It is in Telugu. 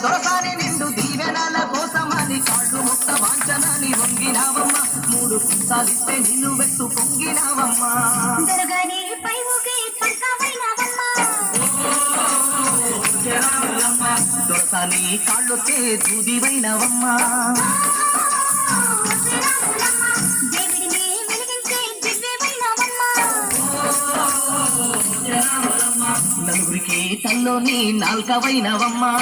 దొరసాని నిండు దీవెనల కోసమని కాళ్ళు ముక్త వాంఛనని వంగినావమ్మ మూడు పుస్తాలిస్తే నిన్ను వెత్తు పొంగినావమ్మా దొరసాని కాళ్ళొచ్చే దూదివైనవమ్మా నలుగురికి తల్లోని నాల్కవైనవమ్మా